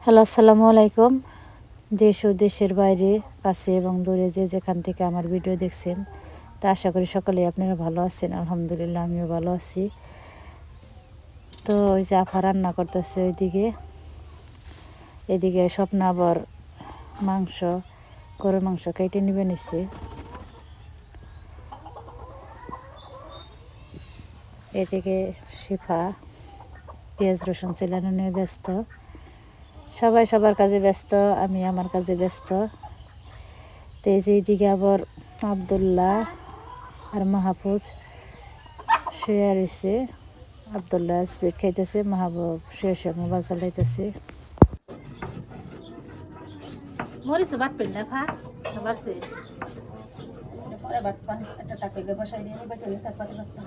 Hello, আসসালামু আলাইকুম। দেশ ও দেশের বাইরে, কাছে এবং দূরে যে যেখান থেকে আমার ভিডিও দেখছেন, তা আশা করি সকলেই আপনারা ভালো আছেন। আলহামদুলিল্লাহ, আমিও ভালো আছি। তো ওই যে আপা রান্না করতেছে এদিকে স্বপ্ন আবার গরুর মাংস কেটে নিবে নিচ্ছে। এদিকে শিফা পেঁয়াজ রসুন চিলানো নিয়ে ব্যস্ত। সবাই সবার কাজে ব্যস্ত, আমি আমার কাজে ব্যস্ত। তো এই যে এইদিকে আবার আবদুল্লাহ আর মাহফুজ শুয়ে রয়েছে। আবদুল্লাহ স্পিড খাইতেছে, মাহবুব শুয়ে শুয়ে মোবাইল চালাইতেছে। মরিচ বাটবেন না ভাত বাড়ছে পরে বাটপান একটা টাকাইলে বসাই দিয়ে বাটে তারপরে বাটপান।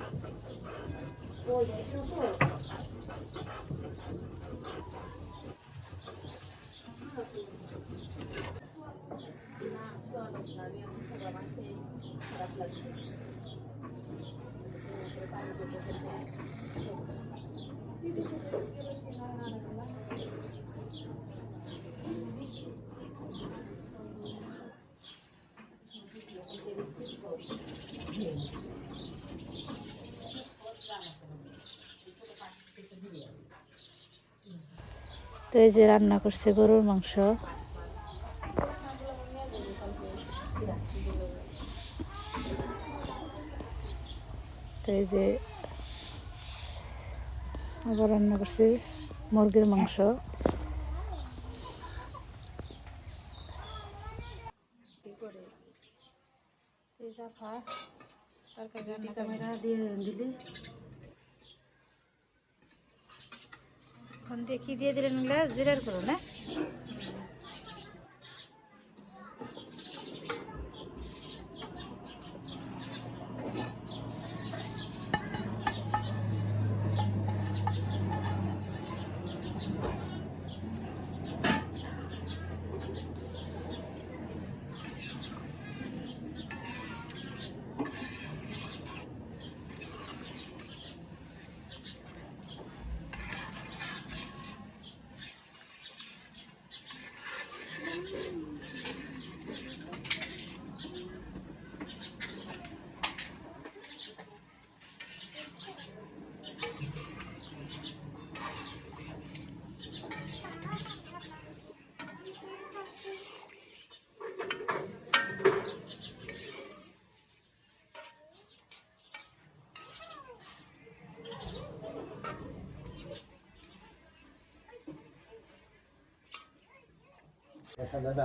তো এই যে রান্না করছে গরুর মাংস। তো এই যে আবার রান্না করছে মুরগির মাংস। তরকারি রান্না ক্যামেরা দিয়ে দিলি এখন দিয়ে কি দিয়ে দিলেন জিরার করো না।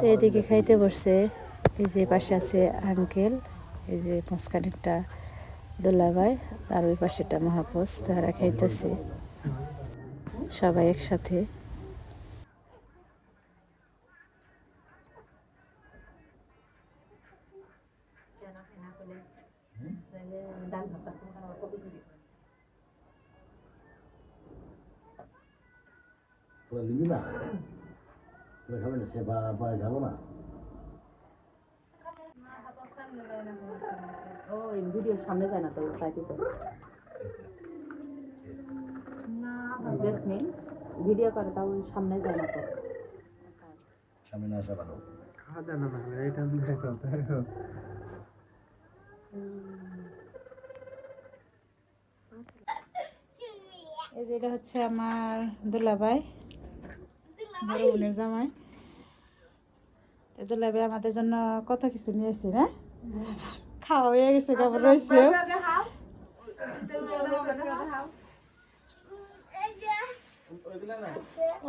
তো এদিকে খাইতে বসছে। এই যে পাশে আছে আঙ্কেল, এই যে মাঝখানেরটা দুলাভাই, আর ওই পাশেটা মাহফুজ। তারা খাইতেছে সবাই একসাথে। ভিডিওর সামনে যায় না তো জেসমিন ভিডিও করে, তাও সামনে যায় না তো সামনে আসা ভালো। এই যে এটা হচ্ছে আমার দুলাভাই, বড় বোনের জামাই। দুলাভাই আমাদের জন্য কত কিছু নিয়েছি না, খাওয়া হয়ে গেছে, খাবার রয়েছে।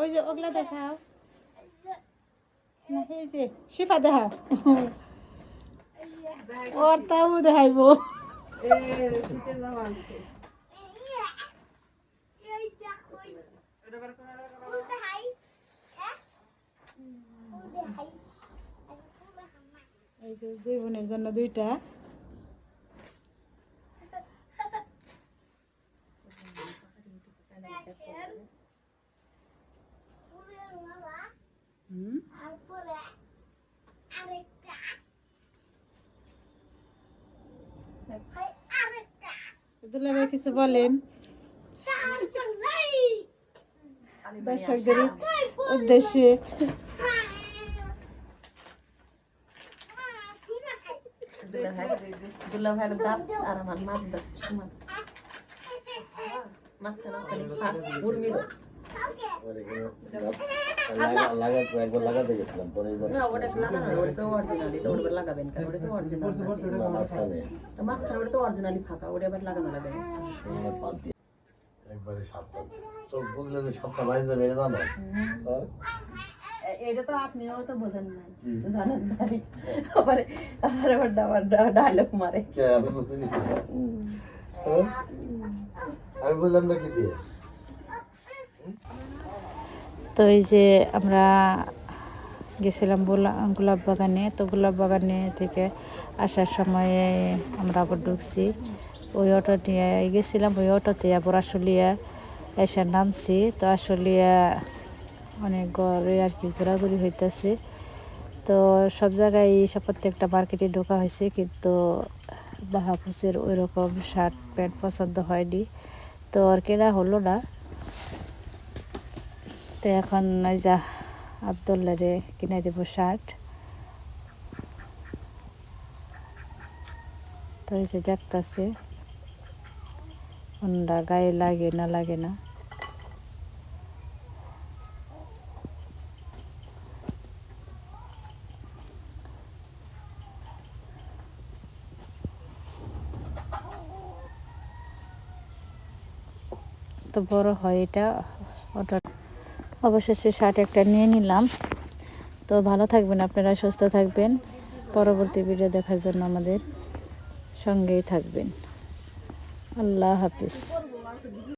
ওই যে ওগুলা দেখাও না, এই যে শিফা দেখাও, ওর তাও দেখাইবো। এই যে দুই বোনের জন্য দুইটা। দুলাভাই কিছু বলেন দর্শকদের উদ্দেশ্যে। দুলা ভাইয়ের দাঁত আর আমার মাছ দাঁত সমান মাঝখানে উর্মির লাগাতে গেছিলাম পরে না ওটা লাগানো হয় ওটা তো অরিজিনালি তো ওটা লাগাবেন কারণ ওটা তো অরিজিনাল মাঝখানে তো মাঝখানে ওটা তো অরিজিনালি ফাঁকা ওটা আবার লাগানো লাগে একবারে সাতটা চোখ বুঝলে যে সাতটা বাইরে বেড়ে জানো এটা তো আপনিও তো বোঝেন না জানেন ভাই আবার আবার ডায়লগ মারে আমি বললাম না কি দিয়ে তো এই যে আমরা গেছিলাম গোলাপ বাগানে, তো গোলাপ বাগানে থেকে আসার সময়ে আমরা আবার ঢুকছি ওই অটো নিয়ে গেছিলাম, ওই অটোতে আবার আশুলিয়া এসে নামছি। তো আশুলিয়া অনেক ঘরে আর কি ঘোরাঘুরি হইতেছে, তো সব জায়গায় সব প্রত্যেকটা মার্কেটে ঢোকা হয়েছে, কিন্তু বাহাপুসের ওই রকম শার্ট প্যান্ট পছন্দ হয়নি, তো আর কেনা হলো না। তো এখন ওই যা আবদুল্লারে কিনে দেবো শার্ট। তো এই যে দেখতেছে কোনটা গায়ে লাগে না লাগে না। তো বড় হয় এটা অর্ডার। অবশেষে শার্ট একটা নিয়ে নিলাম। তো ভালো থাকবেন আপনারা, সুস্থ থাকবেন, পরবর্তী ভিডিও দেখার জন্য আমাদের সঙ্গেই থাকবেন। আল্লাহ হাফিজ।